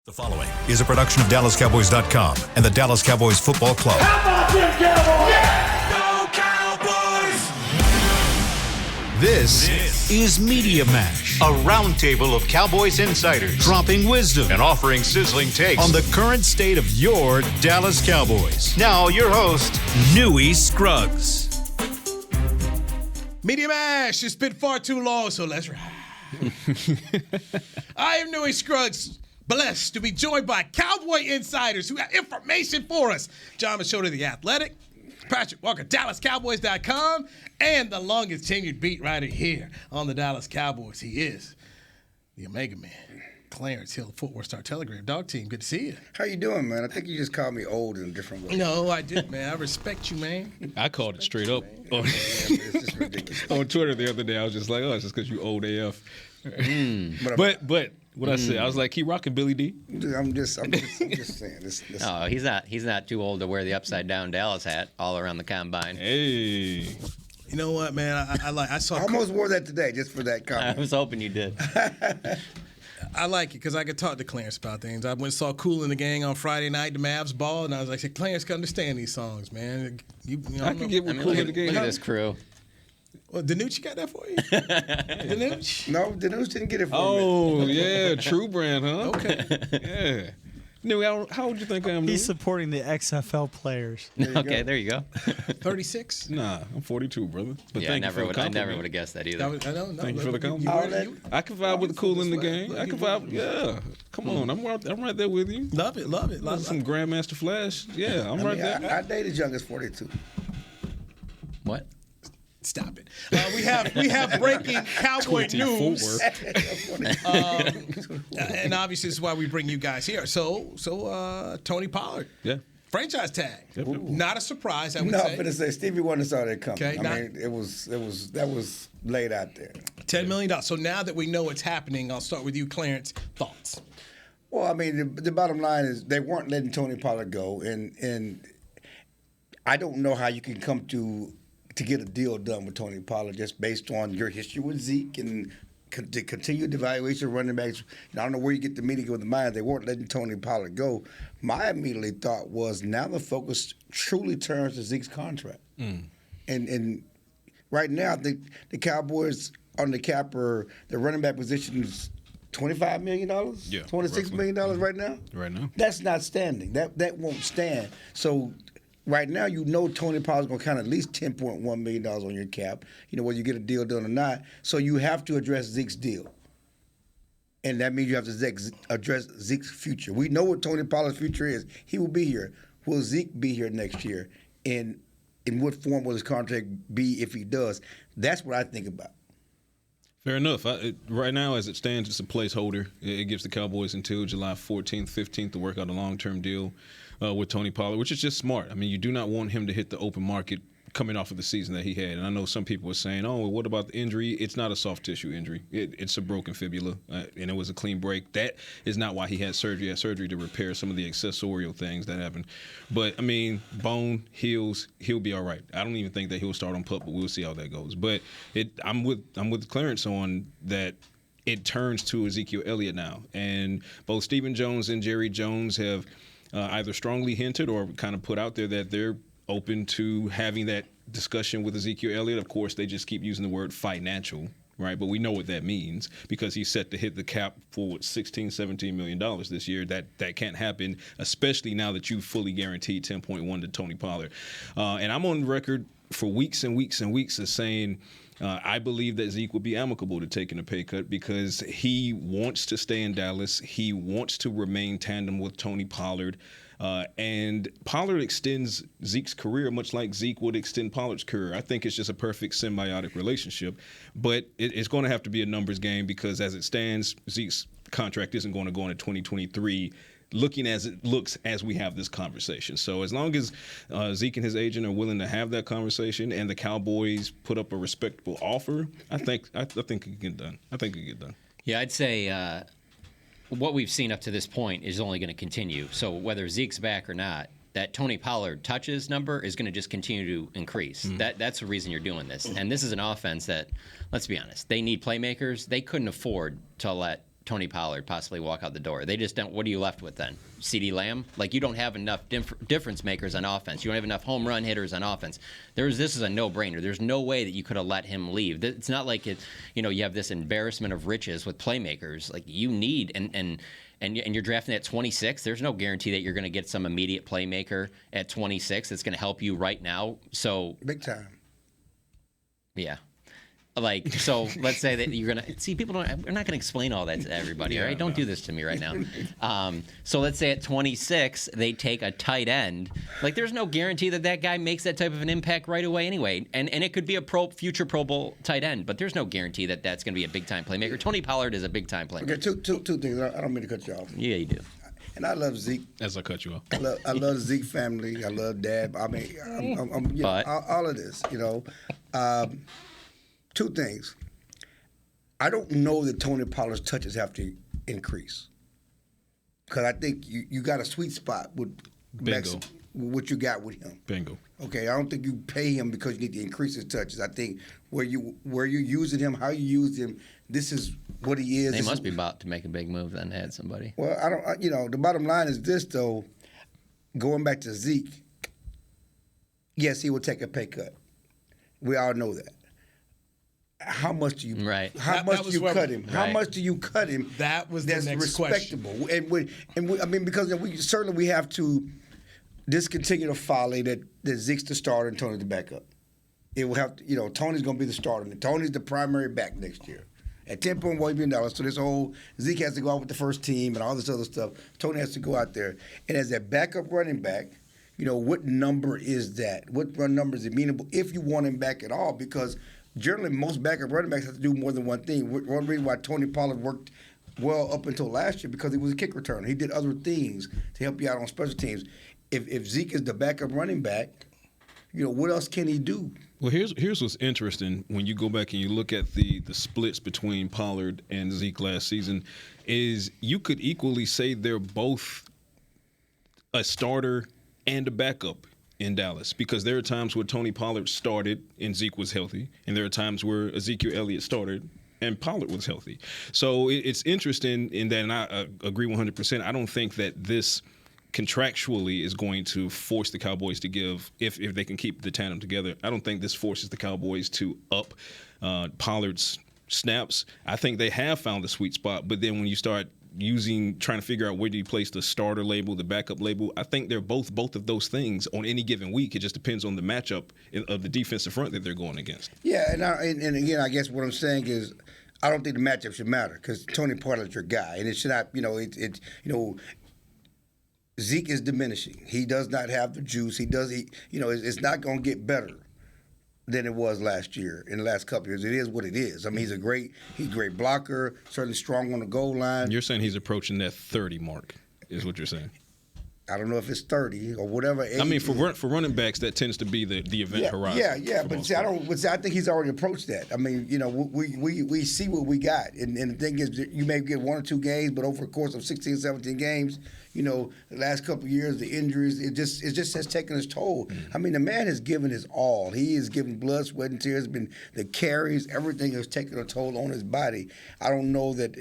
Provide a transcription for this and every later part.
The following is a production of DallasCowboys.com and the Dallas Cowboys Football Club. How about them Cowboys? Yeah! Go Cowboys! This is Media Mash, a roundtable of Cowboys insiders dropping wisdom and offering sizzling takes on the current state of your Dallas Cowboys. Now, your host, Newy Scruggs. Media Mash, it's been far too long, so let's ride. I am Newy Scruggs. Blessed to be joined by Cowboy insiders who have information for us. Jon Machota, The Athletic, Patrik Walker, DallasCowboys.com, and the longest tenured beat writer here on the Dallas Cowboys. He is the Omega Man, Clarence Hill, Fort Worth Star-Telegram. Dog team, good to see you. How you doing, man? I think you just called me old in a different way. No, I did, man. I respect you, man. I called it straight up. It's just ridiculous. On Twitter the other day, I was just like, oh, it's just because you old AF. But what I said, I was like, keep rocking Billy D. Dude, I'm just saying. This, No, he's not too old to wear the upside down Dallas hat all around the combine. Hey. You know what, man? I saw. I almost wore that today just for that I comment. was hoping you did. I like it because I could talk to Clarence about things. I went and saw Kool and the Gang on Friday night, the Mavs ball, and I was like, Clarence can understand these songs, man. I can get with Cool in the Game. Look at this crew. Well, Danucci got that for you? Danucci? No, the news didn't get it for me. Oh, yeah, True Brand, huh? Okay. Yeah. Newy, how old you think I am? He's supporting the XFL players. Okay, there you go. 36? Nah, I'm 42, brother. But Yeah, I never would have guessed that either. I don't know. Thank you for the compliment. I can vibe with the Cool in the Game. Look, I can vibe. Yeah. Come on, I'm right there with you. Love it. Some Grandmaster Flash. Yeah, I'm right there. I dated young as 42. What? Stop it. We have breaking Cowboy news. And obviously, this is why we bring you guys here. So Tony Pollard. Yeah. Franchise tag. Yep. Not a surprise, I would No, say. I'm going to say Stevie Wonder saw that coming. Okay, I mean, that was laid out there. $10 million. So now that we know what's happening, I'll start with you, Clarence. Thoughts? Well, I mean, the bottom line is they weren't letting Tony Pollard go, and I don't know how you can come to get a deal done with Tony Pollard just based on your history with Zeke and the continued evaluation of running backs. I don't know where you get the meeting with the mind. They weren't letting Tony Pollard go. My immediately thought was now the focus truly turns to Zeke's contract. And right now, the Cowboys on the cap are the running back position is $25 million? Yeah, $26 million right now? Right now. That's not standing. That won't stand. So right now, you know Tony Pollard's going to count at least $10.1 million on your cap, whether you get a deal done or not. So you have to address Zeke's deal. And that means you have to address Zeke's future. We know what Tony Pollard's future is. He will be here. Will Zeke be here next year? And in what form will his contract be if he does? That's what I think about. Fair enough. Right now, as it stands, it's a placeholder. It gives the Cowboys until July 14th, 15th to work out a long-term deal with Tony Pollard, which is just smart. I mean, you do not want him to hit the open market coming off of the season that he had. And I know some people were saying, oh, well, what about the injury? It's not a soft tissue injury. It's a broken fibula, and it was a clean break. That is not why he had surgery. He had surgery to repair some of the accessorial things that happened. But, I mean, bone heals. He'll be all right. I don't even think that he'll start on PUP, but we'll see how that goes. But I'm with Clarence on that. It turns to Ezekiel Elliott now. And both Stephen Jones and Jerry Jones have either strongly hinted or kind of put out there that they're open to having that discussion with Ezekiel Elliott. Of course, they just keep using the word financial, right? But we know what that means because he's set to hit the cap for $16, $17 million this year. That can't happen, especially now that you've fully guaranteed $10.1 to Tony Pollard. And I'm on record for weeks and weeks and weeks as saying I believe that Zeke would be amicable to taking a pay cut because he wants to stay in Dallas. He wants to remain tandem with Tony Pollard. And Pollard extends Zeke's career much like Zeke would extend Pollard's career. I think it's just a perfect symbiotic relationship. But it's going to have to be a numbers game because as it stands, Zeke's contract isn't going to go into 2023 looking as it looks as we have this conversation. So as long as Zeke and his agent are willing to have that conversation and the Cowboys put up a respectable offer, I think it can get done. I think it can get done. Yeah, I'd say what we've seen up to this point is only going to continue. So whether Zeke's back or not, that Tony Pollard touches number is going to just continue to increase. That's the reason you're doing this. And this is an offense that, let's be honest, they need playmakers. They couldn't afford to let Tony Pollard possibly walk out the door. They just don't. What are you left with then? CeeDee Lamb? Like, you don't have enough difference makers on offense. You don't have enough home run hitters on offense. This is a no-brainer. There's no way that you could have let him leave. It's not like you have this embarrassment of riches with playmakers. Like, you need and you're drafting at 26. There's no guarantee that you're going to get some immediate playmaker at 26 that's going to help you right now. So big time. Yeah. Like, so let's say that you're going to see people we're not going to explain all that to everybody. All right. Don't do this to me right now. So let's say at 26, they take a tight end. Like, there's no guarantee that guy makes that type of an impact right away anyway. And it could be a future Pro Bowl tight end, but there's no guarantee that that's going to be a big time playmaker. Tony Pollard is a big time playmaker. Okay, two things. I don't mean to cut you off. Yeah, you do. And I love Zeke. As I cut you off. I love the Zeke family. I love Dad. I mean, I'm all of this, two things. I don't know that Tony Pollard's touches have to increase, because I think you got a sweet spot with what you got with him. Bingo. Okay, I don't think you pay him because you need to increase his touches. I think where you're using him, how you use him, this is what he is. They must be about to make a big move then to add somebody. Well, the bottom line is this, though. Going back to Zeke, yes, he will take a pay cut. We all know that. How much do you How much do you cut him? How much do you cut him? That was the next respectable. question. And because we have to discontinue the folly that Zeke's the starter and Tony's the backup. It will have to, Tony's going to be the starter. Tony's the primary back next year at $10.1 million. So this whole Zeke has to go out with the first team and all this other stuff. Tony has to go out there, and as a backup running back, what number is that? What number is amenable if you want him back at all? Because generally, most backup running backs have to do more than one thing. One reason why Tony Pollard worked well up until last year, because he was a kick returner. He did other things to help you out on special teams. If Zeke is the backup running back, what else can he do? Well, here's what's interesting when you go back and you look at the splits between Pollard and Zeke last season, is you could equally say they're both a starter and a backup in Dallas, because there are times where Tony Pollard started and Zeke was healthy, and there are times where Ezekiel Elliott started and Pollard was healthy. So it's interesting in that, and I agree 100%. I don't think that this contractually is going to force the Cowboys to give, if they can keep the tandem together. I don't think this forces the Cowboys to up Pollard's snaps. I think they have found the sweet spot, but then when you start trying to figure out where do you place the starter label, the backup label, I think they're both of those things on any given week. It just depends on the matchup of the defensive front that they're going against. Yeah, and again, I guess what I'm saying is I don't think the matchup should matter, because Tony Pollard's your guy, and it should not. Zeke is diminishing. He does not have the juice. It's not going to get better than it was last year, in the last couple of years. It is what it is. I mean, he's a great blocker, certainly strong on the goal line. You're saying he's approaching that 30 mark, is what you're saying? I don't know if it's 30 or whatever age. I mean, for running backs, that tends to be the event horizon. Yeah, but I think he's already approached that. I mean, we see what we got, and the thing is, you may get 1 or 2 games, but over the course of 16, 17 games, the last couple of years, the injuries, it just has taken its toll. Mm-hmm. I mean, the man has given his all. He has given blood, sweat, and tears. Been the carries, everything has taken a toll on his body. I don't know that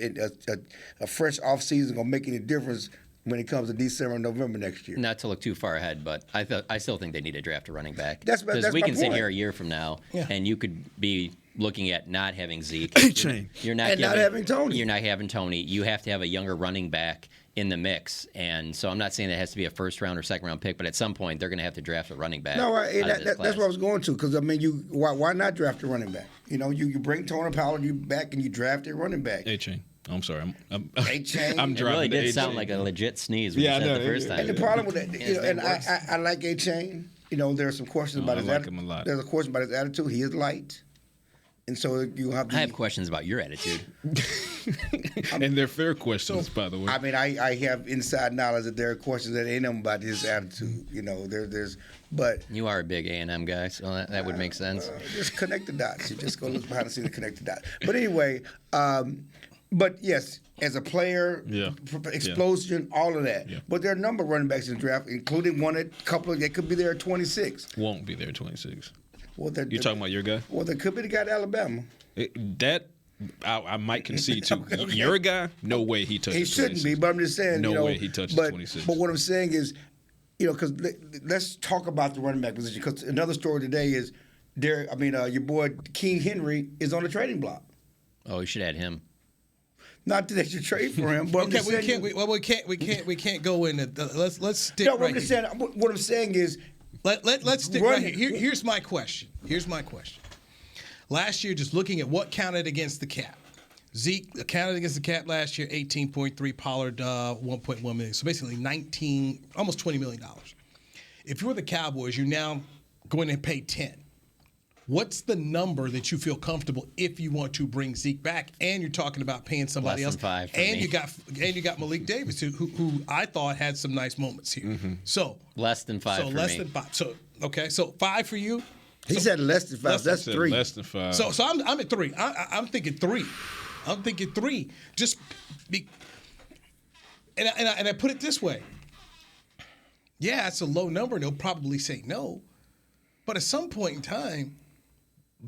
a fresh offseason is going to make any difference when it comes to December and November next year. Not to look too far ahead, but I still think they need to draft a running back. Because we can sit here a year from now, and you could be looking at not having Zeke. Not having Tony. You're not having Tony. You have to have a younger running back in the mix. And so I'm not saying that it has to be a first-round or second-round pick, but at some point they're going to have to draft a running back. No, that's what I was going to, because, I mean, why not draft a running back? You bring Tony Pollard back and you draft a running back. A-Chain. I'm sorry. I'm it really did sound like a legit sneeze when you said it the first time. And the problem with that, and I like A-Chain. There are some questions about his attitude. There's a question about his attitude. He is light. And so you have I have questions about your attitude. And they're fair questions, by the way. I mean, I have inside knowledge that there are questions that ain't nothing about his attitude. But you are a big A&M guy, so that would make sense. Just connect the dots. You just go look behind the scenes and connect the dots. But anyway, but yes, as a player, explosion, all of that. Yeah. But there are a number of running backs in the draft, including couple that could be there at 26. Won't be there at 26. Well, you're talking about your guy? Well, there could be the guy at Alabama. I might concede to. Okay. You're a guy. No way he touches. He shouldn't be, but I'm just saying. No way he touches 26. But what I'm saying is, because let's talk about the running back position. Because another story today is your boy King Henry is on the trading block. Oh, you should add him. Not that they should trade for him, but Okay, we can't go into. Let's stick No, right I'm just here. saying. What I'm saying is, Let's stick right here. Here's my question. Last year, just looking at what counted against the cap. Zeke counted against the cap last year, 18.3. Pollard, 1.1 million. So basically 19, almost $20 million. If you're the Cowboys, you're now going to pay 10. What's the number that you feel comfortable if you want to bring Zeke back, and you're talking about paying somebody Less else? than 5 for and me. you got Malik Davis, who I thought had some nice moments here. Mm-hmm. So Less than 5 So for less me. than 5. So okay, so 5 for you. he said less than 5. That's 3. Less than 5. So I'm at 3. I'm thinking 3. I'm thinking 3. And I put it this way. Yeah, it's a low number, and they'll probably say no. But at some point in time,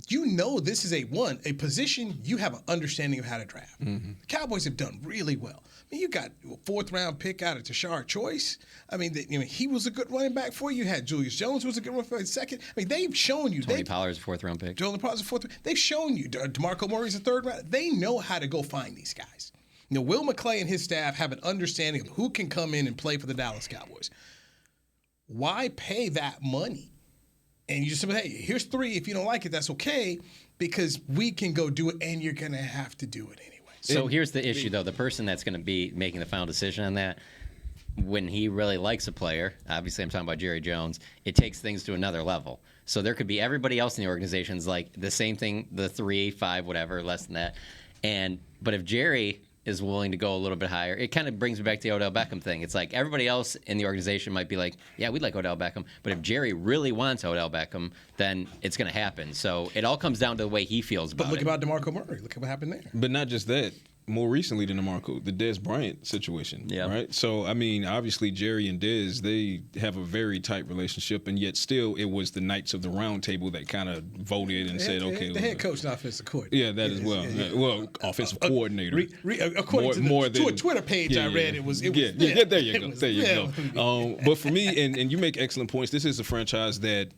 this is a position you have an understanding of how to draft. Mm-hmm. The Cowboys have done really well. I mean, you got a 4th-round pick out of Tashard Choice. I mean, he was a good running back for you. You had Julius Jones was a good running back second. I mean, they've shown you. Tony Pollard's a 4th-round pick. Tony Pollard's a 4th. They've shown you. DeMarco Murray's a 3rd round. They know how to go find these guys. Will McClay and his staff have an understanding of who can come in and play for the Dallas Cowboys. Why pay that money? And you just say, hey, here's 3. If you don't like it, that's okay, because we can go do it, and you're going to have to do it anyway. So here's the issue, though. The person that's going to be making the final decision on that, when he really likes a player, obviously I'm talking about Jerry Jones, it takes things to another level. So there could be everybody else in the organization's like the same thing, the 3, 5, whatever, less than that. But if Jerry is willing to go a little bit higher, it kind of brings me back to the Odell Beckham thing. It's like everybody else in the organization might be like, yeah, we'd like Odell Beckham. But if Jerry really wants Odell Beckham, then it's going to happen. So it all comes down to the way he feels about it. But look about DeMarco Murray. Look at what happened there. But not just that. More recently than DeMarco, the Dez Bryant situation, right? So, I mean, obviously Jerry and Dez, they have a very tight relationship, and yet still it was the Knights of the Round Table that kind of voted and said, okay. The head coach and offensive coordinator. Yeah, that as well. Well, offensive coordinator. According to a Twitter page I read, it was there you go. There you go. But for me, and you make excellent points, this is a franchise that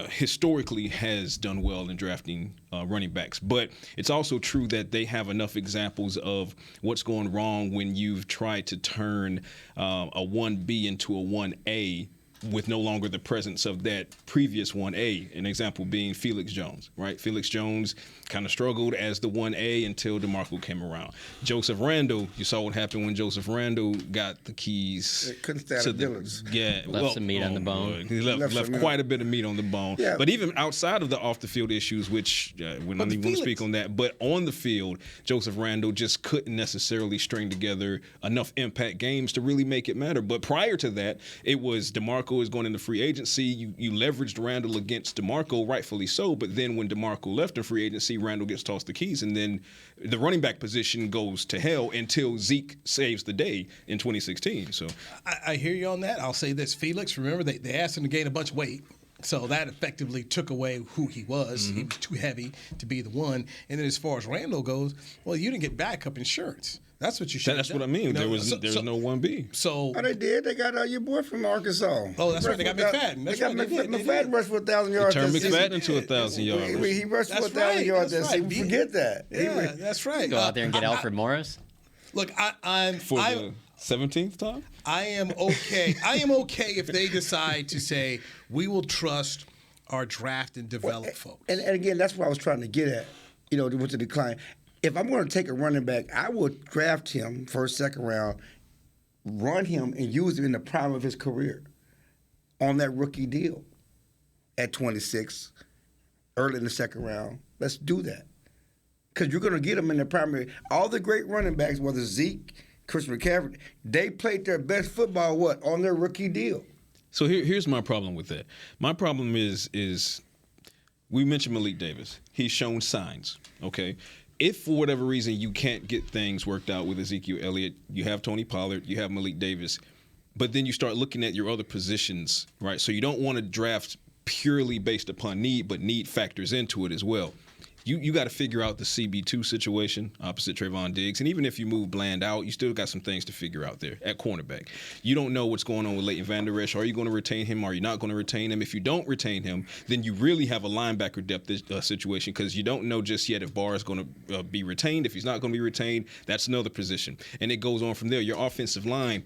historically has done well in drafting running backs. But it's also true that they have enough examples of what's going wrong when you've tried to turn a 1B into a 1A with no longer the presence of that previous 1A. An example being Felix Jones, right? Felix Jones kind of struggled as the 1A until DeMarco came around. Joseph Randle, you saw what happened when Joseph Randle got the keys. Couldn't stand to the Dillons. Yeah, Left some meat on the bone. He left quite a bit of meat on the bone. Yeah. But even outside of the off-the-field issues, which we don't even want to speak on that, but on the field, Joseph Randle just couldn't necessarily string together enough impact games to really make it matter. But prior to that, it was DeMarco is going into free agency. You leveraged Randle against DeMarco, rightfully so, but then when DeMarco left in free agency, Randle gets tossed the keys, and then the running back position goes to hell until Zeke saves the day in 2016. So I hear you on that. I'll say this. Felix, remember, they asked him to gain a bunch of weight. So that effectively took away who he was. He was too heavy to be the one. And then as far as Randall goes, well, you didn't get backup insurance. That's what you should have done. That's what I mean. You know, There was no 1B. So Oh, they did. They got your boy from Arkansas. Oh, that's right. They got McFadden. They got McFadden rushed for 1,000 yards. Turned McFadden to 1,000 yards. He rushed for 1,000 yards. That's right. We forget that. Yeah, that's right. Go out there and get Alfred Morris. Look, I'm For the 17th time? I am okay. I am okay if they decide to say we will trust our draft and develop folks. And again, that's what I was trying to get at. With the decline. If I'm going to take a running back, I would draft him first, second round, run him, and use him in the prime of his career on that rookie deal at 26, early in the second round. Let's do that. Because you're going to get him in the primary. All the great running backs, whether Zeke, Chris McCaffrey, they played their best football, on their rookie deal. So here's my problem with that. My problem is we mentioned Malik Davis. He's shown signs, okay? If for whatever reason you can't get things worked out with Ezekiel Elliott, you have Tony Pollard, you have Malik Davis, but then you start looking at your other positions, right? So you don't want to draft purely based upon need, but need factors into it as well. You got to figure out the CB2 situation opposite Trayvon Diggs. And even if you move Bland out, you still got some things to figure out there at cornerback. You don't know what's going on with Leighton Vander Esch. Are you going to retain him? Are you not going to retain him? If you don't retain him, then you really have a linebacker depth situation because you don't know just yet if Barr is going to be retained. If he's not going to be retained, that's another position. And it goes on from there. Your offensive line,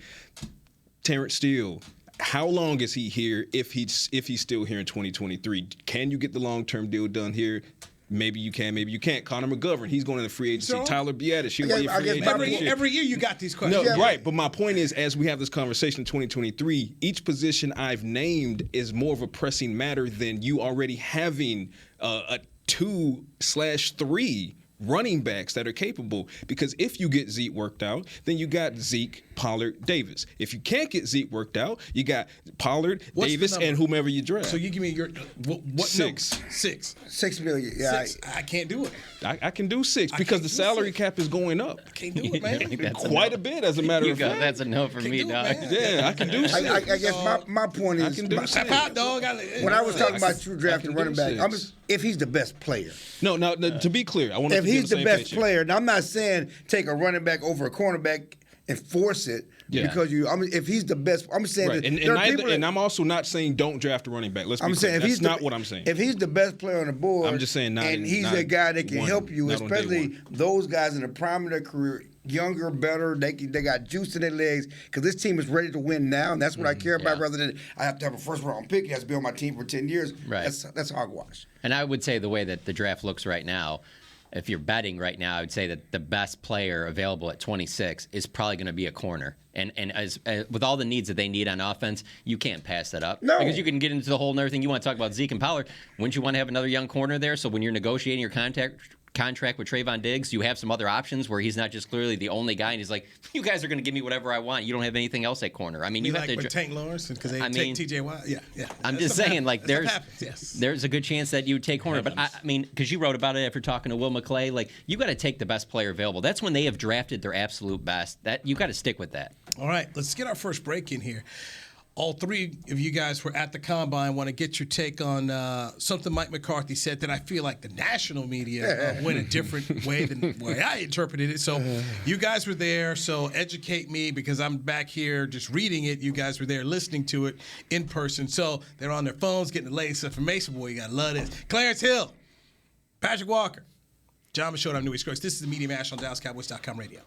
Terrence Steele, how long is he here if he's still here in 2023? Can you get the long-term deal done here? Maybe you can, maybe you can't. Connor McGovern, he's going to the free agency. So, Tyler Biadasz, he'll be a free agent. Every year you got these questions. No, right, but my point is, as we have this conversation in 2023, each position I've named is more of a pressing matter than you already having a 2/3 running backs that are capable. Because if you get Zeke worked out, then you got Zeke, Pollard, Davis. If you can't get Zeke worked out, you got Pollard, Davis, and whomever you draft. So you give me your what 6. Number? 6. $6 million. Yeah, I can't do it. I can do 6 because the salary cap is going up. I can't do it, man. Quite a bit, as a matter of fact. That's a no for me, dog. Yeah, I can do 6. I guess my point is, I can do 6. When I was talking about you drafting running back, if he's the best player. No, to be clear, I want to if he's the best player, now I'm not saying take a running back over a cornerback and force it because if he's the best, I'm saying right. And I'm also not saying don't draft a running back. Let's be clear. That's not what I'm saying. If he's the best player on the board, I'm just saying he's a guy that can help you, especially those guys in the prime of their career, younger, better. They got juice in their legs because this team is ready to win now, and that's what I care about. Rather than I have to have a first round pick, he has to be on my team for 10 years. Right. That's hogwash. And I would say the way that the draft looks right now, if you're betting right now, I would say that the best player available at 26 is probably going to be a corner. And as with all the needs that they need on offense, you can't pass that up. No. Because you can get into the whole and everything. You want to talk about Zeke and Pollard. Wouldn't you want to have another young corner there? So when you're negotiating your contract with Trayvon Diggs, you have some other options where he's not just clearly the only guy, and he's like, you guys are going to give me whatever I want. You don't have anything else at corner. I mean, you have to. Tank Lawrence because they take TJ Watt. Yeah. I'm just saying, like, there's a good chance that you would take corner. But I mean, because you wrote about it after talking to Will McClay, like, you got to take the best player available. That's when they have drafted their absolute best. That you got to stick with that. All right, let's get our first break in here. All three of you guys were at the Combine. Want to get your take on something Mike McCarthy said that I feel like the national media went a different way than the way I interpreted it. So you guys were there, so educate me because I'm back here just reading it. You guys were there listening to it in person. So they're on their phones getting the latest information. Boy, you got to love this. Clarence Hill, Patrik Walker, Jon Machota, I'm Newy, Scruggs. This is the Media Mash on DallasCowboys.com radio.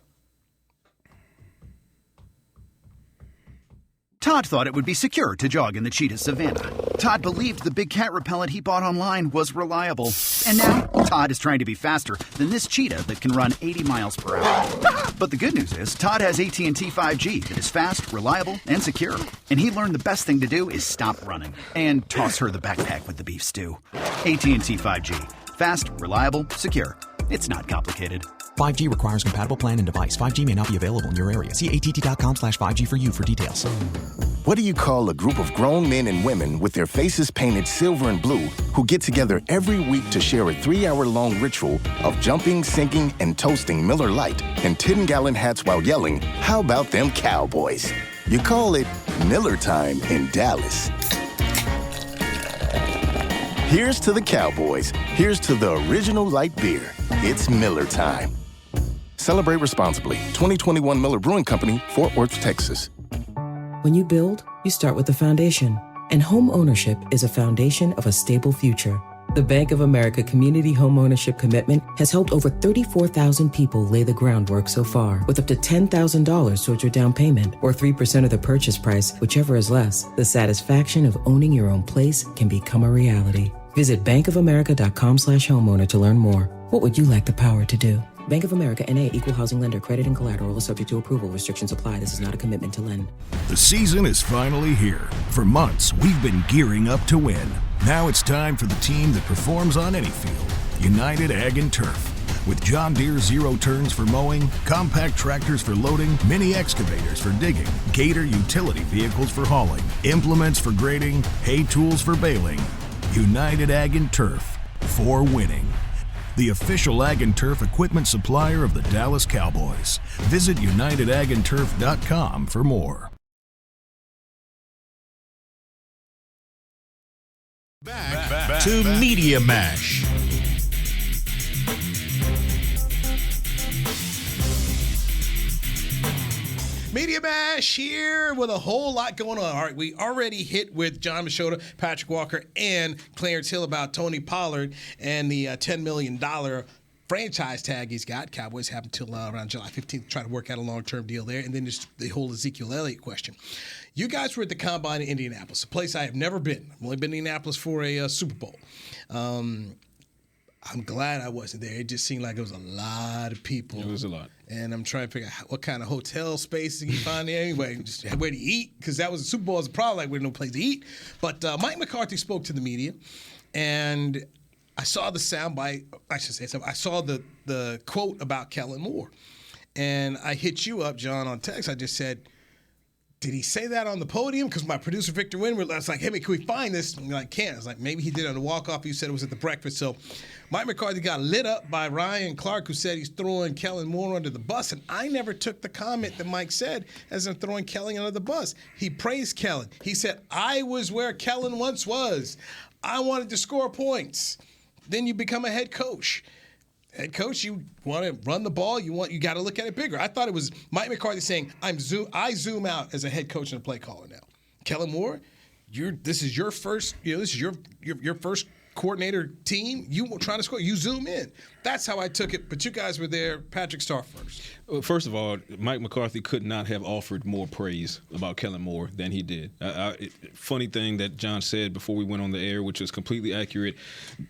Todd thought it would be secure to jog in the cheetah savanna. Todd believed the big cat repellent he bought online was reliable. And now, Todd is trying to be faster than this cheetah that can run 80 miles per hour. But the good news is, Todd has AT&T 5G that is fast, reliable, and secure. And he learned the best thing to do is stop running and toss her the backpack with the beef stew. AT&T 5G. Fast, reliable, secure. It's not complicated. 5G requires compatible plan and device. 5G may not be available in your area. See att.com/5G for you for details. What do you call a group of grown men and women with their faces painted silver and blue who get together every week to share a 3-hour-long ritual of jumping, singing, and toasting Miller Lite in 10-gallon hats while yelling, "How about them Cowboys?" You call it Miller Time in Dallas. Here's to the Cowboys. Here's to the original light beer. It's Miller Time. Celebrate responsibly. 2021 Miller Brewing Company, Fort Worth, Texas. When you build, you start with the foundation. And home ownership is a foundation of a stable future. The Bank of America Community Home Ownership Commitment has helped over 34,000 people lay the groundwork so far, with up to $10,000 towards your down payment or 3% of the purchase price, whichever is less. The satisfaction of owning your own place can become a reality. Visit bankofamerica.com/homeowner to learn more. What would you like the power to do? Bank of America N.A. Equal Housing Lender. Credit and collateral is subject to approval. Restrictions apply. This is not a commitment to lend. The season is finally here. For months, we've been gearing up to win. Now it's time for the team that performs on any field. United Ag and Turf. With John Deere zero turns for mowing, compact tractors for loading, mini excavators for digging, Gator utility vehicles for hauling, implements for grading, hay tools for baling. United Ag and Turf. For winning. The official Ag and Turf equipment supplier of the Dallas Cowboys. Visit UnitedAgAndTurf.com for more. Back to Media Mash. Media Mash here with a whole lot going on. All right, we already hit with Jon Machota, Patrik Walker, and Clarence Hill about Tony Pollard and the $10 million franchise tag he's got. Cowboys have until around July 15th to try to work out a long-term deal there. And then there's the whole Ezekiel Elliott question. You guys were at the Combine in Indianapolis, a place I have never been. I've only been to Indianapolis for a Super Bowl. I'm glad I wasn't there. It just seemed like it was a lot of people. It was a lot. And I'm trying to figure out what kind of hotel space you can find there anyway. Just where to eat, because that was the Super Bowl was a problem. Like, we had no place to eat. But Mike McCarthy spoke to the media, and I saw the soundbite. I should say something. I saw the quote about Kellen Moore. And I hit you up, John, on text. I just said, did he say that on the podium? Because my producer, Victor Winward, was like, hey, man, can we find this? And I can't. I was like, maybe he did it on the walk-off. You said it was at the breakfast. So Mike McCarthy got lit up by Ryan Clark, who said he's throwing Kellen Moore under the bus. And I never took the comment that Mike said as in throwing Kellen under the bus. He praised Kellen. He said, I was where Kellen once was. I wanted to score points. Then you become a head coach. Head coach, you want to run the ball. You got to look at it bigger. I thought it was Mike McCarthy saying, I zoom out as a head coach and a play caller now. Kellen Moore, this is your first. This is your first coordinator team. You trying to score. You zoom in. That's how I took it. But you guys were there. Patrik, start first. Well, first of all, Mike McCarthy could not have offered more praise about Kellen Moore than he did. Funny thing that John said before we went on the air, which was completely accurate.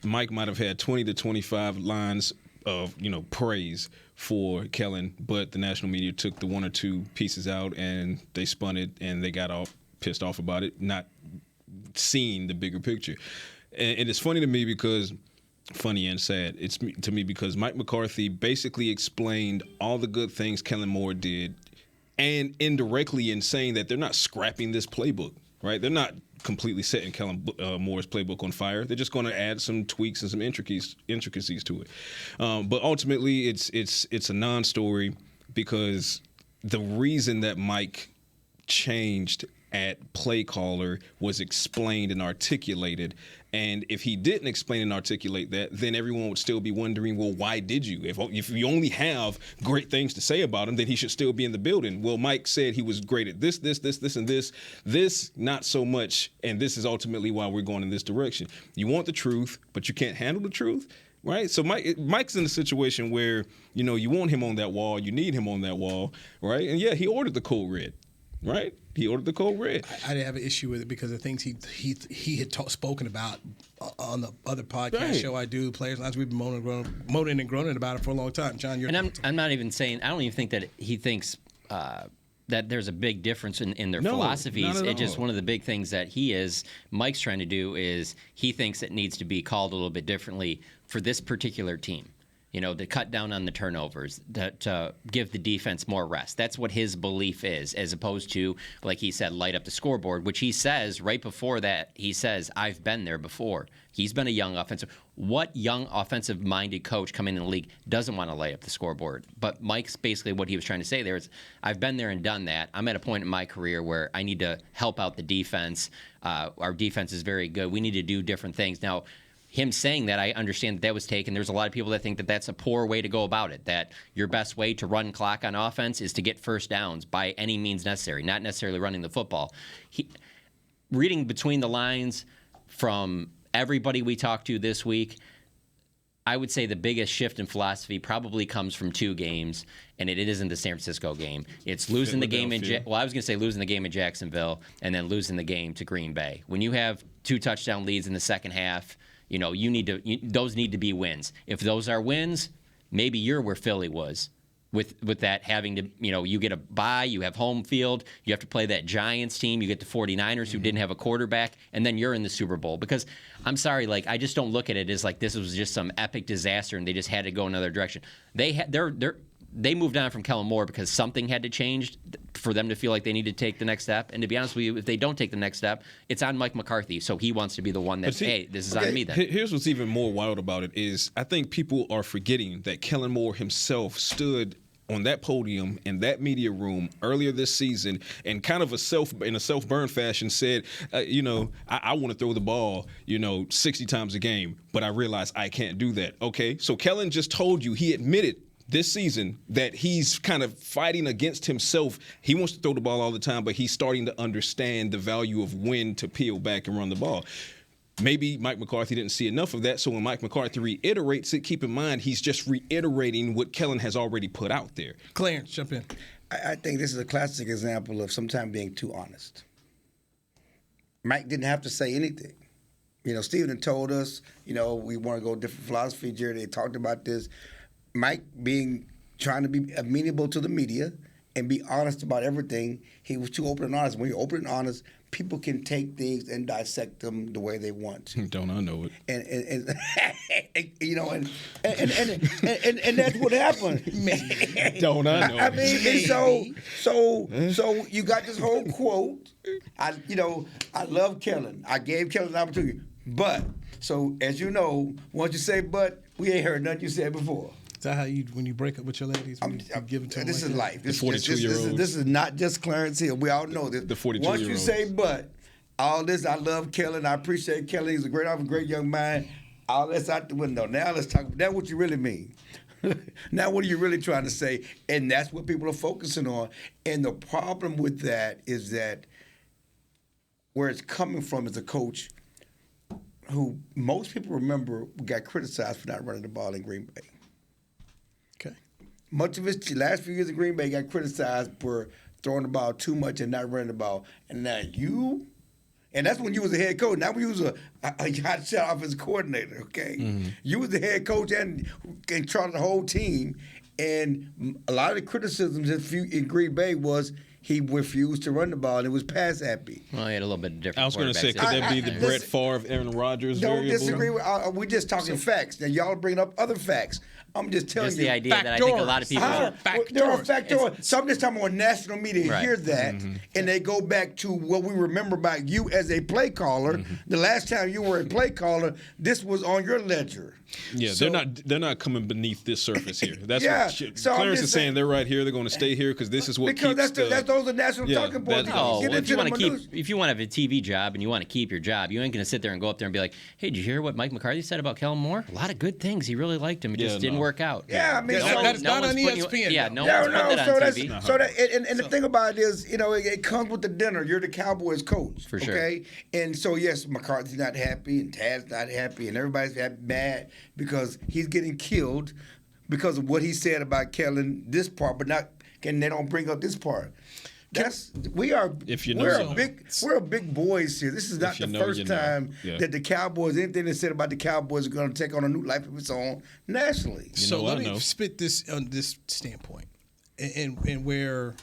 Mike might have had 20 to 25 lines of praise for Kellen, but the national media took the one or two pieces out and they spun it and they got all pissed off about it, not seeing the bigger picture. And it's funny to me because funny and sad. It's to me because Mike McCarthy basically explained all the good things Kellen Moore did, and indirectly in saying that they're not scrapping this playbook, right? They're not completely setting Kellen Moore's playbook on fire. They're just going to add some tweaks and some intricacies to it. But ultimately, it's a non-story because the reason that Mike changed at play caller was explained and articulated. And if he didn't explain and articulate that, then everyone would still be wondering, well, why did you? If you only have great things to say about him, then he should still be in the building. Well, Mike said he was great at this, and this. This, not so much, and this is ultimately why we're going in this direction. You want the truth, but you can't handle the truth, right? So Mike's in a situation where, you want him on that wall, you need him on that wall, right? And, yeah, he ordered the code red. Right? He ordered the code red. I didn't have an issue with it because of things he had spoken about on the other podcast show I do, Players Lounge. We've been moaning and groaning about it for a long time. John, I'm not even saying, I don't even think that he thinks that there's a big difference in their philosophies. It's just one of the big things that Mike's trying to do is he thinks it needs to be called a little bit differently for this particular team. To cut down on the turnovers, to give the defense more rest. That's what his belief is, as opposed to, like he said, light up the scoreboard, which he says right before that, he says, I've been there before. He's been a young offensive. What young offensive-minded coach coming in the league doesn't want to light up the scoreboard? But Mike's basically what he was trying to say there is, I've been there and done that. I'm at a point in my career where I need to help out the defense. Our defense is very good. We need to do different things. Now, him saying that, I understand that was taken. There's a lot of people that think that that's a poor way to go about it, that your best way to run clock on offense is to get first downs by any means necessary, not necessarily running the football. Reading between the lines from everybody we talked to this week, I would say the biggest shift in philosophy probably comes from two games, and it isn't the San Francisco game. It's losing the game losing the game in Jacksonville and then losing the game to Green Bay. When you have 2 touchdown leads in the second half, those need to be wins. If those are wins, maybe you're where Philly was with that having to, you get a bye, you have home field, you have to play that Giants team, you get the 49ers who didn't have a quarterback, and then you're in the Super Bowl. Because I'm sorry, I just don't look at it as like this was just some epic disaster and they just had to go another direction. They moved on from Kellen Moore because something had to change for them to feel like they need to take the next step. And to be honest with you, if they don't take the next step, it's on Mike McCarthy. So he wants to be the one that's, hey, this is on me then. Here's what's even more wild about it is I think people are forgetting that Kellen Moore himself stood on that podium in that media room earlier this season and kind of in a self-burn fashion said, I want to throw the ball, 60 times a game, but I realize I can't do that. Okay, so Kellen just told you, he admitted this season that he's kind of fighting against himself. He wants to throw the ball all the time, but he's starting to understand the value of when to peel back and run the ball. Maybe Mike McCarthy didn't see enough of that, so when Mike McCarthy reiterates it, keep in mind he's just reiterating what Kellen has already put out there. Clarence, jump in. I think this is a classic example of sometimes being too honest. Mike didn't have to say anything. Stephen had told us, we want to go different philosophy. Jerry, they talked about this. Mike trying to be amenable to the media and be honest about everything. He was too open and honest. When you're open and honest, people can take things and dissect them the way they want to. Don't I know it? And that's what happened. Don't I know it? I mean, and so you got this whole quote. I love Kellen. I gave Kellen an opportunity. But, so as you know, once you say but, we ain't heard nothing you said before. Is that how when you break up with your ladies, you give it to them? This is life. The 42-year-old. This is not just Clarence Hill. We all know this. The 42-year-old. Once you say but, all this, I love Kellen. I appreciate Kellen. He's a great young man. All that's out the window. Now let's talk. That's what you really mean. Now what are you really trying to say? And that's what people are focusing on. And the problem with that is that where it's coming from is a coach who most people remember got criticized for not running the ball in Green Bay. Okay. Much of his last few years in Green Bay got criticized for throwing the ball too much and not running the ball. And now and that's when you was a head coach. Now we was a hot shot offensive coordinator, okay? Mm-hmm. You was the head coach and charted the whole team. And a lot of the criticisms in Green Bay was he refused to run the ball, and it was pass happy. Well, he had a little bit of different. I was going to say, could that be the Brett Favre, Aaron Rodgers Don't variable? disagree with. We're just talking facts. Now y'all are bringing up other facts. I'm just telling you. The idea that I think a lot of people. There are factors. So I'm just talking on national media hear that, and they go back to what we remember about you as a play caller. The last time you were a play caller, this was on your ledger. Yeah, they're not coming beneath this surface here. That's what so Clarence is saying. They're right here. They're going to stay here because this is what keeps those are national talking points. If you want to have a TV job and you want to keep your job, you ain't going to sit there and go up there and be like, "Hey, did you hear what Mike McCarthy said about Kellen Moore? A lot of good things. He really liked him. It just didn't work out." Yeah, I mean, that's not on ESPN. No one's putting it on TV. And the thing about it is, it comes with the dinner. You're the Cowboys coach, for sure. Okay, and so yes, McCarthy's not happy, and Tad's not happy, and everybody's mad because he's getting killed because of what he said about Kellen. This part, but not, and they don't bring up this part. We're big boys here. This is not the first time that the Cowboys, anything they said about the Cowboys, are going to take on a new life of its own nationally. So let me spit this on this standpoint, and where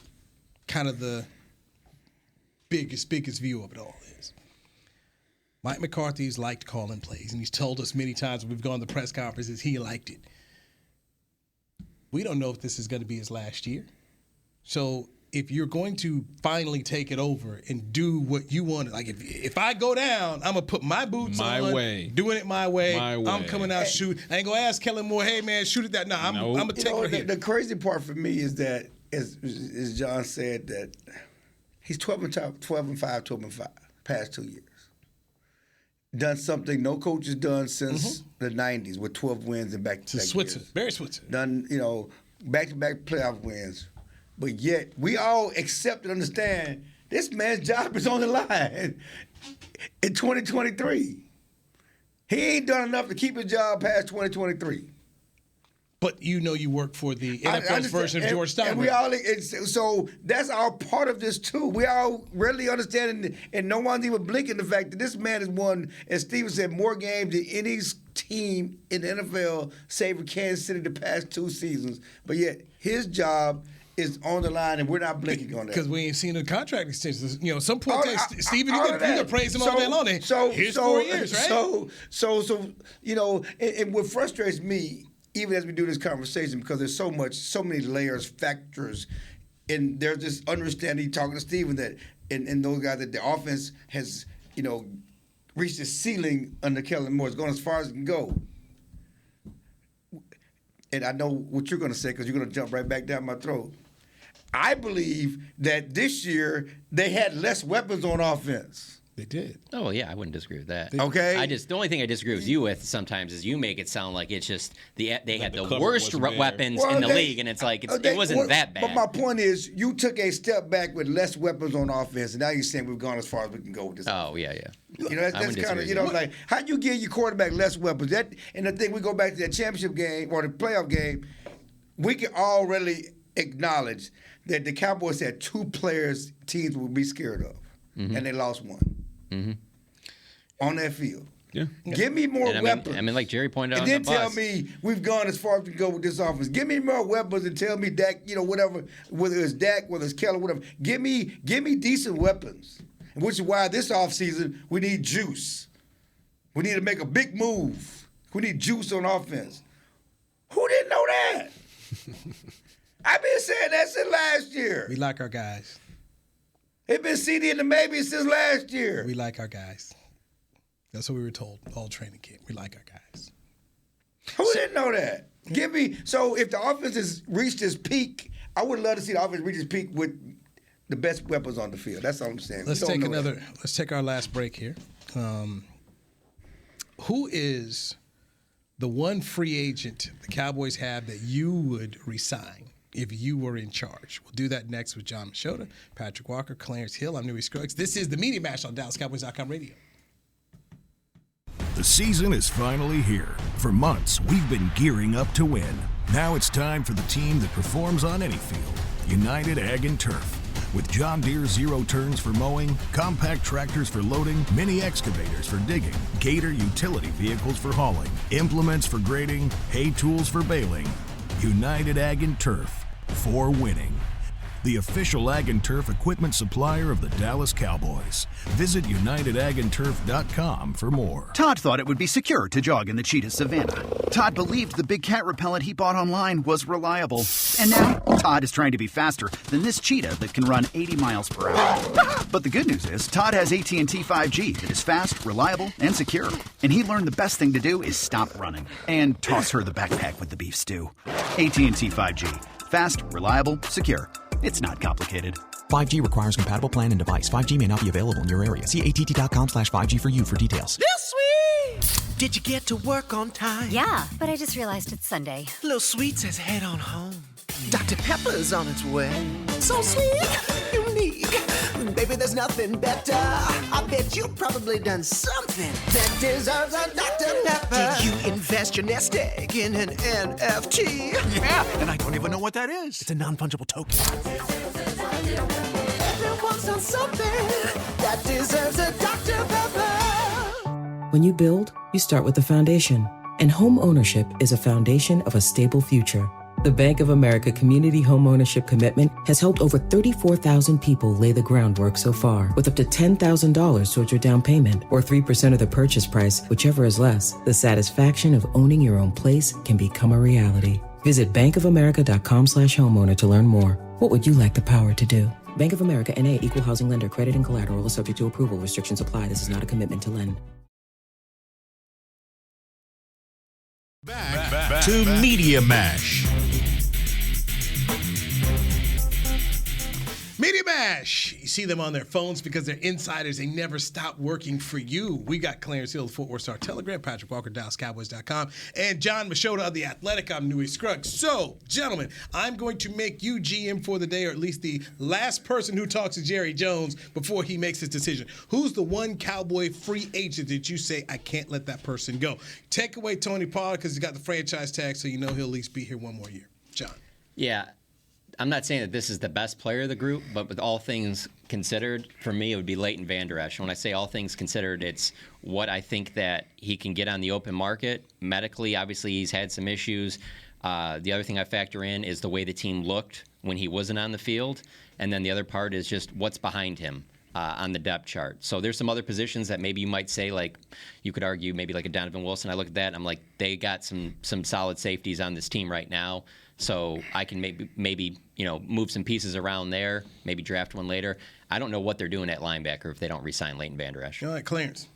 kind of the biggest view of it all is. Mike McCarthy's liked calling plays, and he's told us many times when we've gone to press conferences he liked it. We don't know if this is going to be his last year. So if you're going to finally take it over and do what you want, like if I go down, I'm going to put my boots on. My way. Doing it my way. I'm coming out shoot. I ain't going to ask Kellen Moore, hey, man, shoot it that. No, I'm going to take it here. The crazy part for me is that, as John said, that he's 12-5, 12-5, past 2 years. Done something no coach has done since the 90s with 12 wins and back-to-back Switzerland. Very Switzerland. Done, back-to-back playoff wins. But yet, we all accept and understand this man's job is on the line in 2023. He ain't done enough to keep his job past 2023. But you work for the NFL's version of George Steinbrenner. And we all, so that's our part of this too. We all really understand, and no one's even blinking the fact that this man has won, as Steven said, more games than any team in the NFL, save for Kansas City the past 2 seasons. But yet, his job is on the line, and we're not blinking on that. Because we ain't seen the contract extensions. Some point, Steven, you can praise him all day long. Here's 4 years, right? And what frustrates me, even as we do this conversation, because there's so many layers, factors, and there's this understanding, talking to Steven, that and those guys, that the offense has, reached the ceiling under Kellen Moore. It's going as far as it can go. And I know what you're going to say because you're going to jump right back down my throat. I believe that this year they had less weapons on offense. They did. Oh, yeah, I wouldn't disagree with that. Okay. The only thing I disagree with you with sometimes is you make it sound like it's just they had the worst weapons in the league, and it's like it wasn't that bad. But my point is, you took a step back with less weapons on offense, and now you're saying we've gone as far as we can go with this. Oh, yeah. You know, that's kind of, like, how you give your quarterback less weapons? And the thing, we go back to that championship game or the playoff game, we can already acknowledge that the Cowboys had two players teams would be scared of, and they lost one on that field. Yeah. Give me more weapons. I mean, like Jerry pointed out, and then tell me we've gone as far as we can go with this offense. Give me more weapons and tell me Dak, whatever, whether it's Dak, whether it's Keller, whatever. Give me decent weapons, which is why this offseason we need juice. We need to make a big move. We need juice on offense. Who didn't know that? I've been saying that since last year. We like our guys. It's been CD in the maybe since last year. We like our guys. That's what we were told all training camp. We like our guys. Who didn't know that? So if the offense has reached its peak, I would love to see the offense reach its peak with the best weapons on the field. That's all I'm saying. Let's take our last break here. Who is the one free agent the Cowboys have that you would resign if you were in charge? We'll do that next with Jon Machota, Patrik Walker, Clarence Hill. I'm Newy Scruggs. This is the Media Mash on DallasCowboys.com radio. The season is finally here. For months, we've been gearing up to win. Now it's time for the team that performs on any field, United Ag and Turf. With John Deere zero turns for mowing, compact tractors for loading, mini excavators for digging, Gator utility vehicles for hauling, implements for grading, hay tools for baling. United Ag and Turf, for winning. The official Ag and Turf equipment supplier of the Dallas Cowboys. Visit UnitedAgAndTurf.com for more. Todd thought it would be secure to jog in the cheetah savanna. Todd believed the big cat repellent he bought online was reliable. And now, Todd is trying to be faster than this cheetah that can run 80 miles per hour. But the good news is, Todd has AT&T 5G that is fast, reliable, and secure. And he learned the best thing to do is stop running and toss her the backpack with the beef stew. AT&T 5G. Fast, reliable, secure. It's not complicated. 5G requires compatible plan and device. 5G may not be available in your area. See att.com/5G for you for details. This week! Did you get to work on time? Yeah, but I just realized it's Sunday. Little Sweet says head on home. Dr. Pepper's on its way. So sweet, unique. Baby, there's nothing better. I bet you've probably done something that deserves a Dr. Pepper. Did you invest your nest egg in an NFT? Yeah, and I don't even know what that is. It's a non-fungible token. Everyone's done something that deserves a Dr. Pepper. When you build, you start with the foundation. And home ownership is a foundation of a stable future. The Bank of America Community Homeownership Commitment has helped over 34,000 people lay the groundwork so far, with up to $10,000 towards your down payment or 3% of the purchase price, whichever is less. The satisfaction of owning your own place can become a reality. Visit bankofamerica.com/homeowner to learn more. What would you like the power to do? Bank of America N.A. Equal Housing Lender. Credit and collateral is subject to approval. Restrictions apply. This is not a commitment to lend. Back to Media Mash. Media Mash. You see them on their phones because they're insiders. They never stop working for you. We got Clarence Hill, the Fort Worth Star Telegram, Patrik Walker, DallasCowboys.com, and Jon Machota of The Athletic. I'm Newy Scruggs. So, gentlemen, I'm going to make you GM for the day, or at least the last person who talks to Jerry Jones before he makes his decision. Who's the one Cowboy free agent that you say, I can't let that person go? Take away Tony Pollard because he's got the franchise tag, so you know he'll at least be here one more year. John. Yeah. I'm not saying that this is the best player of the group, but with all things considered, for me, it would be Leighton Vander Esch. When I say all things considered, it's what I think that he can get on the open market. Medically, obviously, he's had some issues. The other thing I factor in is the way the team looked when he wasn't on the field. And then the other part is just what's behind him on the depth chart. So there's some other positions that maybe you might say, like, you could argue maybe like a Donovan Wilson. I look at that, and I'm like, they got some solid safeties on this team right now. So I can maybe move some pieces around there, maybe draft one later. I don't know what they're doing at linebacker if they don't re-sign Leighton Vander Esch. All right, Clarence.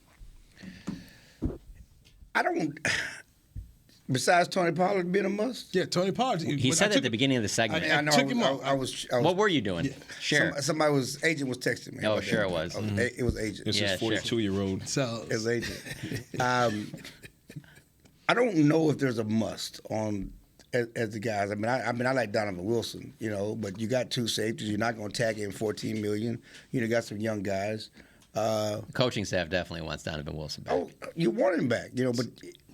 Besides Tony Pollard being a must? Yeah, Tony Pollard. He said at the beginning of the segment. I know. I was. What were you doing? Share. Agent was texting me. Oh, sure it was. It was Agent. This is 42-year-old. So it was Agent. I don't know if there's a must on as the guys. I mean, I like Donovan Wilson, but you got two safeties. You're not going to tag in $14 million. You got some young guys. The coaching staff definitely wants Donovan Wilson back. Oh, you want him back,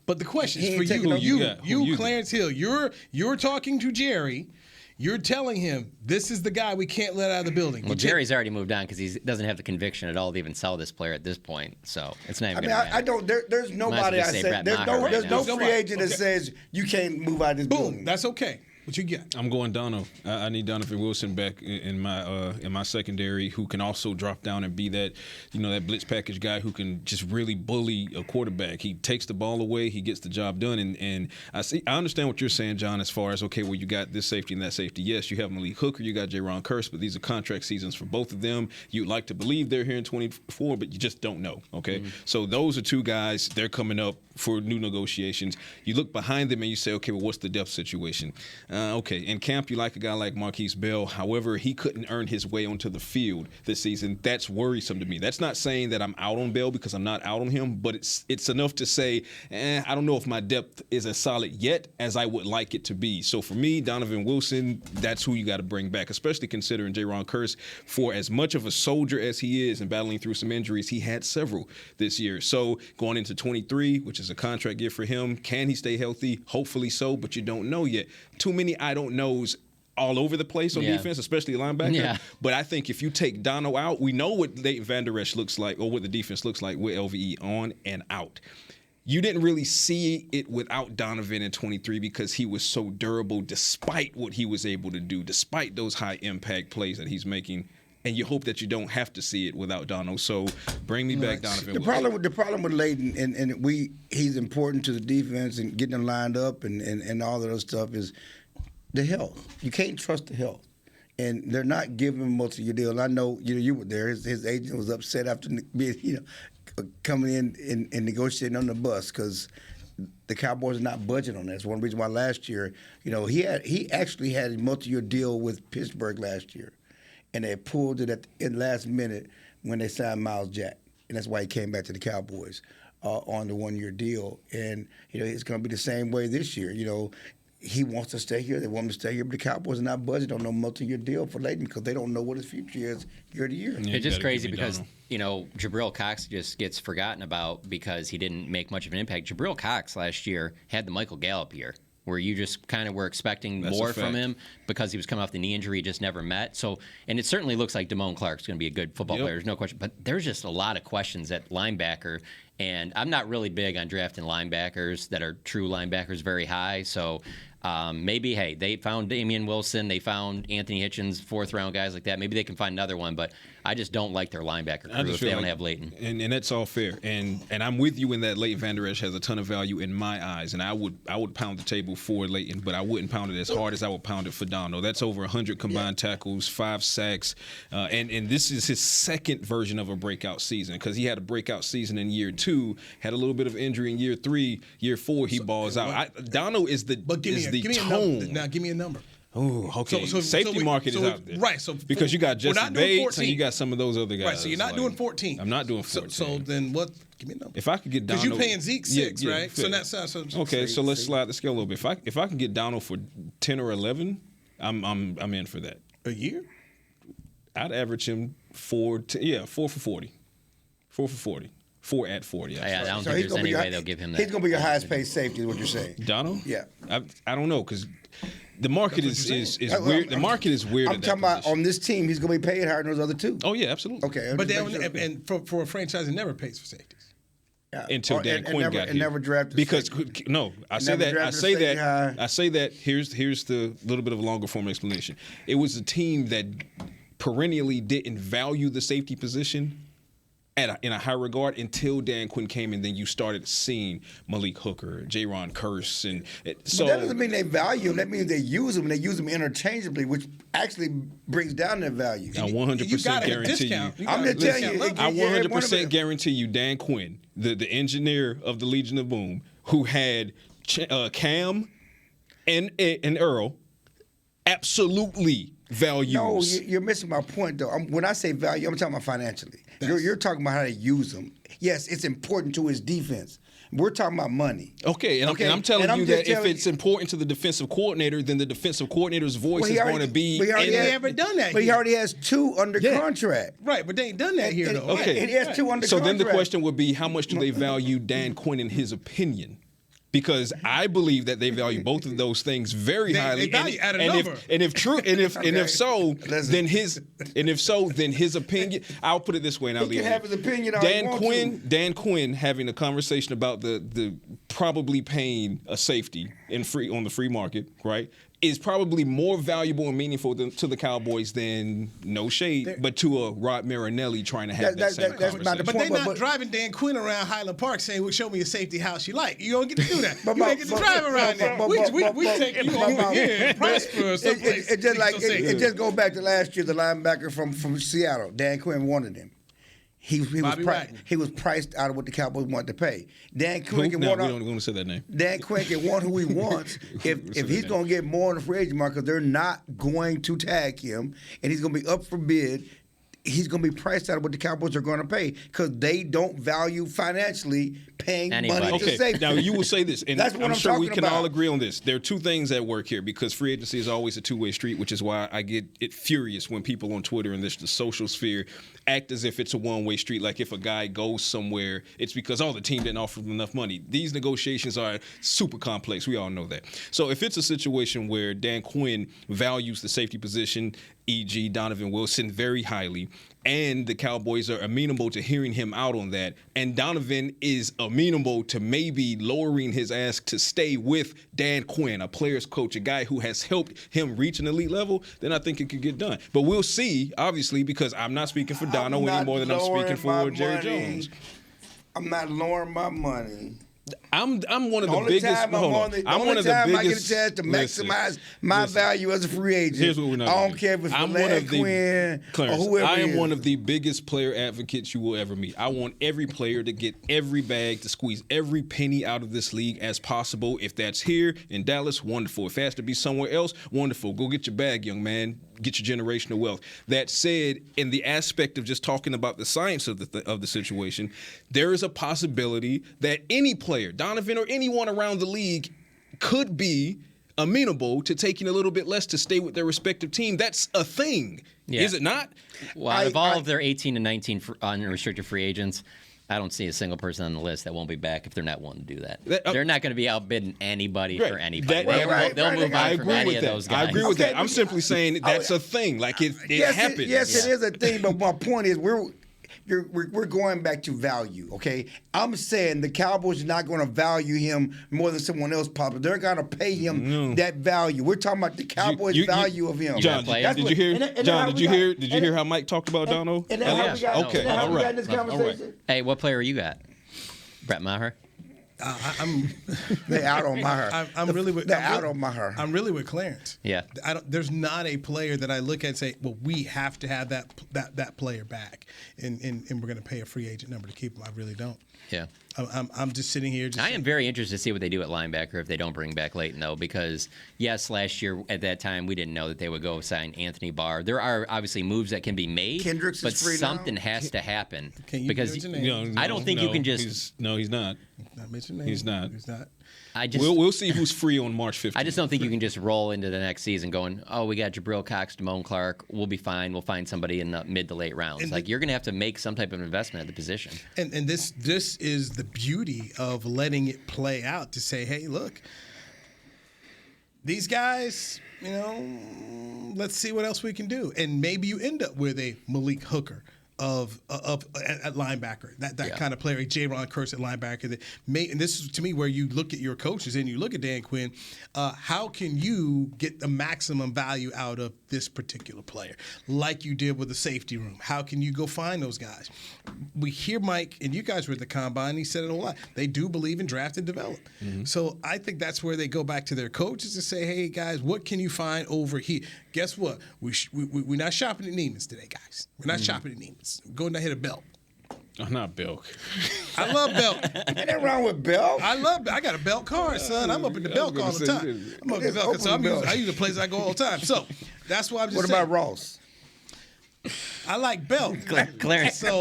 But the question is for you, Clarence Hill. You're talking to Jerry. You're telling him this is the guy we can't let out of the building. Well, Jerry's already moved on because he doesn't have the conviction at all to even sell this player at this point. So it's not even. I don't. There's nobody. There's no free agent that says you can't move out of this building. Boom. That's okay. What you got? I'm going Dono. I need Donovan Wilson back in my secondary, who can also drop down and be that that blitz package guy who can just really bully a quarterback. He takes the ball away, he gets the job done, and I understand what you're saying, John, as far as well, you got this safety and that safety. Yes, you have Malik Hooker, you got J-Ron Curse, but these are contract seasons for both of them. You'd like to believe they're here in 24, but you just don't know. Okay, so those are two guys. They're coming up for new negotiations. You look behind them and you say, okay, well, what's the depth situation? Okay, in camp, you like a guy like Marquise Bell. However, he couldn't earn his way onto the field this season. That's worrisome to me. That's not saying that I'm out on Bell, because I'm not out on him, but it's enough to say, I don't know if my depth is as solid yet as I would like it to be. So for me, Donovan Wilson, that's who you got to bring back, especially considering J-Ron Curse, for as much of a soldier as he is and battling through some injuries, he had several this year. So going into 23, which is a contract year for him, can he stay healthy? Hopefully so, but you don't know yet. Too many I don't knows all over the place on defense, especially linebacker. Yeah. But I think if you take Dono out, we know what Leighton Vander Esch looks like, or what the defense looks like with LVE on and out. You didn't really see it without Donovan in 23 because he was so durable despite what he was able to do, despite those high impact plays that he's making. And you hope that you don't have to see it without Dono. So bring me back Donovan. The problem with Leighton, and he's important to the defense and getting them lined up and all of those stuff, is the health. You can't trust the health. And they're not giving him most of your deal. I know you were there. His agent was upset after being, coming in and negotiating on the bus because the Cowboys are not budgeting on that. That's one reason why last year, he actually had a multi-year deal with Pittsburgh last year. And they pulled it in the last minute when they signed Miles Jack. And that's why he came back to the Cowboys on the one-year deal. And, it's going to be the same way this year. He wants to stay here. They want him to stay here. But the Cowboys are not budgeting on no multi-year deal for Leighton because they don't know what his future is year to year. It's just crazy because, Jabril Cox just gets forgotten about because he didn't make much of an impact. Jabril Cox last year had the Michael Gallup year, where you just kind of were expecting more from him because he was coming off the knee injury he just never met. So, and it certainly looks like Damone Clark's going to be a good football player. There's no question. But there's just a lot of questions at linebacker. And I'm not really big on drafting linebackers that are true linebackers very high. So maybe, hey, they found Damian Wilson. They found Anthony Hitchens, fourth-round guys like that. Maybe they can find another one. But I just don't like their linebacker crew if they don't have Leighton. And that's all fair. And I'm with you in that Leighton Vander Esch has a ton of value in my eyes. And I would pound the table for Leighton, but I wouldn't pound it as hard as I would pound it for Dono. That's over 100 combined tackles, 5 sacks. And this is his second version of a breakout season because he had a breakout season in year 2, had a little bit of injury in year 3. Year 4, he balls out. Dono is the tone. Now, give me a number. Oh, okay. Safety market is out there. Right. So because you got Jesse Bates and you got some of those other guys. Right. So you're not doing 14. I'm not doing 14. So then what? Give me a number. If I could get Dono, because you're paying Zeke 6, right? Fair. So that's okay. So let's slide the scale a little bit. If I can get Dono for 10 or 11, I'm in for that. A year? I'd average him 4 for 40. 4 for 40. 4 at 40. I don't think there's any way they'll give him that. He's going to be your highest paid safety, is what you're saying. Dono? Yeah. I don't know because the market is weird. The market is weird. I'm talking about on this team, he's going to be paid higher than those other two. Oh yeah, absolutely. Okay, but for a franchise, it never pays for safeties. Until Dan Quinn got here. And never drafted. Because I say that. Here's the little bit of a longer form explanation. It was a team that perennially didn't value the safety position in a high regard until Dan Quinn came, and then you started seeing Malik Hooker, J-Ron Curse, and so that doesn't mean they value him. That means they use him, and they use him interchangeably, which actually brings down their value. I 100% guarantee you. I'm just telling you. I 100% guarantee you, Dan Quinn, the engineer of the Legion of Boom, who had Cam and Earl absolutely values. No, you're missing my point, though. When I say value, I'm talking about financially. You're talking about how to use them. Yes, it's important to his defense. We're talking about money. Okay, and I'm telling you that if it's important to the defensive coordinator, then the defensive coordinator's voice is going to be. But he haven't done that. But he already has 2 under contract. Right, but they ain't done that here, though. Okay, and he has 2 under contract. So then the question would be, how much do they value Dan Quinn in his opinion? Because I believe that they value both of those things very highly. They value at a number. If so, then his opinion. I'll put it this way, and I'll he leave can it. have his opinion. Dan Quinn having a conversation about the probably paying a safety on the free market, right, is probably more valuable and meaningful to the Cowboys than, no shade, but to a Rod Marinelli trying to have that same conversation. But they're not driving Dan Quinn around Highland Park saying, well, show me a safety house you like. You don't get to do that. You don't get to drive around there. We take you over here and prosper someplace. It just goes back to last year, the linebacker from Seattle. Dan Quinn wanted him. He was priced out of what the Cowboys wanted to pay. Dan Quinn can want. We don't want to say that name. Dan Quinn can want who he wants if he's going to get more in the free agent market. They're not going to tag him, and he's going to be up for bid. He's going to be priced out of what the Cowboys are going to pay because they don't value financially paying money to safety. Now, you will say this, and That's what I'm sure we can about. all agree on this. There are 2 things at work here because free agency is always a two-way street, which is why I get furious when people on Twitter and the social sphere act as if it's a one-way street. Like if a guy goes somewhere, it's because, the team didn't offer him enough money. These negotiations are super complex. We all know that. So if it's a situation where Dan Quinn values the safety position, e.g. Donovan Wilson, very highly, and the Cowboys are amenable to hearing him out on that, and Donovan is amenable to maybe lowering his ask to stay with Dan Quinn, a player's coach, a guy who has helped him reach an elite level, then I think it could get done. But we'll see, obviously, because I'm not speaking for Dono any more than I'm speaking for Jerry Jones. I'm not lowering my money. I'm one of the biggest. I'm one of the biggest. I get a chance to maximize my value as a free agent. Here's what we're not. I don't care if it's Larry Quinn or whoever. I am one of the biggest player advocates you will ever meet. I want every player to get every bag, to squeeze every penny out of this league as possible. If that's here in Dallas, wonderful. If it has to be somewhere else, wonderful. Go get your bag, young man. Get your generational wealth. That said, in the aspect of just talking about the science of the situation, there is a possibility that any player, Donovan or anyone around the league, could be amenable to taking a little bit less to stay with their respective team. That's a thing, is it not? Well, out of all of their 18 and 19 unrestricted free agents, I don't see a single person on the list that won't be back if they're not wanting to do that. They're not going to be outbidding anybody for anybody. They'll move on from any of those guys. I agree with that. I'm simply saying that's a thing. Like it happens. Yes, it is a thing. But my point is, we're going back to value, okay? I'm saying the Cowboys are not going to value him more than someone else probably. They're going to pay him that value. We're talking about the Cowboys' value of him. John, did you hear how Mike talked about Dono? Okay, all right. Hey, what player you got? Brett Maher? They're out on Maher. I'm really with Maher. I'm really with Clarence. Yeah. There's not a player that I look at and say, well, we have to have that player back, and we're going to pay a free agent number to keep him. I really don't. Yeah. I'm just sitting here. I am very interested to see what they do at linebacker if they don't bring back Leighton, though, because, yes, last year at that time we didn't know that they would go sign Anthony Barr. There are obviously moves that can be made, Kendricks but is free something now. has to happen. Because I don't think you can just. He's not. Not mention names. He's not. We'll see who's free on March 15th. I just don't think you can just roll into the next season going, oh, we got Jabril Cox, Damone Clark. We'll be fine. We'll find somebody in the mid to late rounds. You're going to have to make some type of investment at the position. And this is the beauty of letting it play out to say, hey, look, these guys, let's see what else we can do. And maybe you end up with a Malik Hooker at linebacker, that kind of player, a J-Ron Curse at linebacker. And this is to me where you look at your coaches and you look at Dan Quinn. How can you get the maximum value out of this particular player, like you did with the safety room? How can you go find those guys? We hear Mike, and you guys were at the combine. He said it a lot. They do believe in draft and develop. Mm-hmm. So I think that's where they go back to their coaches and say, "Hey guys, what can you find over here?" Guess what? We're not shopping at Neiman's today, guys. We're not shopping at Neiman's. We're going to hit a belt. Oh, not Belk. I love Belk. Ain't nothing wrong with Belk. I love Belk. I got a Belk card, son. I'm up in the Belk all the time. I'm up in the Belk, so I use the place I go all the time. So that's why I'm just saying. What about Ross? I like Belk. Clarence has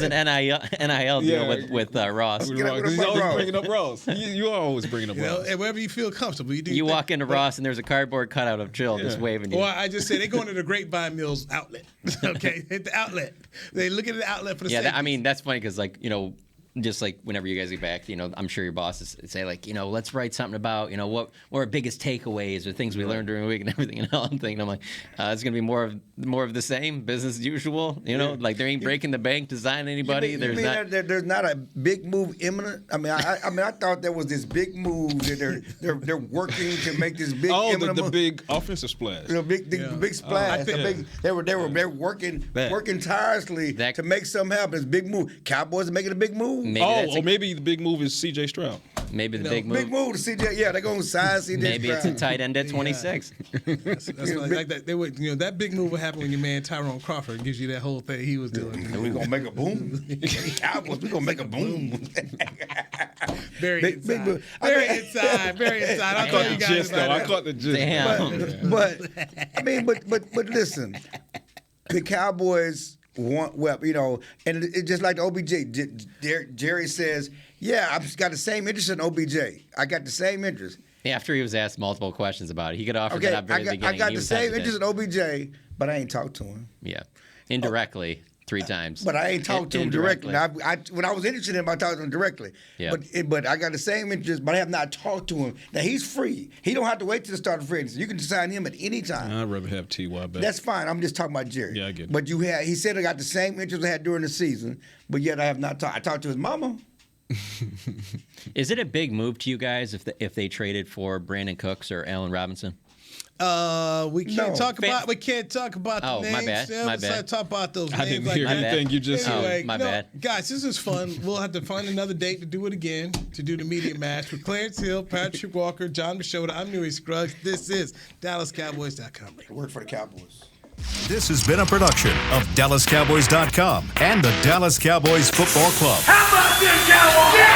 an NIL deal with Ross. He's always bringing up Ross. You are always bringing up Ross. And wherever you feel comfortable, you do. You walk into Ross and there's a cardboard cutout of Jill just waving you. Well, I just said they go into the Grapevine Mills outlet. Okay, hit the outlet. They look at the outlet for the. Yeah, I mean that's funny because just like whenever you guys get back, I'm sure your bosses say let's write something about, what our biggest takeaways or things we learned during the week and everything. And all I'm thinking, it's gonna be more of the same, business as usual. Like there ain't breaking the bank to sign anybody. There's not a big move imminent. I mean, I thought there was this big move that they're working to make this big. The big offensive splash. The big splash. They were working tirelessly to make something happen. It's a big move. Cowboys are making a big move. Maybe the big move is C.J. Stroud. Maybe the big move. Big move to C.J. Yeah, they're gonna sign C.J. Maybe Stroud. it's a tight end at 26. That's like that. They would, that big move would happen when your man Tyrone Crawford gives you that whole thing he was doing. We're gonna make a boom. Cowboys, we're gonna make a boom. Very inside. Very inside. I caught you guys. I caught the gist. Damn. But listen, the Cowboys want and it's just like the OBJ. Jerry says, "Yeah, I've got the same interest in OBJ. I got the same interest." After he was asked multiple questions about it, he could offer that up very beginning. I got the same interest in OBJ, but I ain't talked to him. Yeah, indirectly 3 times. But I ain't talked to him directly. When I was interested in him, I talked to him directly. Yeah. But I got the same interest, but I have not talked to him. Now, he's free. He don't have to wait till the start of free agency. You can sign him at any time. I'd rather have T.Y. back. That's fine. I'm just talking about Jerry. Yeah, I get it. But he said I got the same interest I had during the season, but yet I have not talked. I talked to his mama. Is it a big move to you guys if they traded for Brandon Cooks or Allen Robinson? We can't talk about the names. My bad. Talk about those I names. didn't hear anything you just said. Anyway, my bad. Guys, this is fun. We'll have to find another date to do it again, to do the media match with Clarence Hill, Patrik Walker, Jon Machota. I'm Newy Scruggs. This is DallasCowboys.com. I work for the Cowboys. This has been a production of DallasCowboys.com and the Dallas Cowboys Football Club. How about this, Cowboys?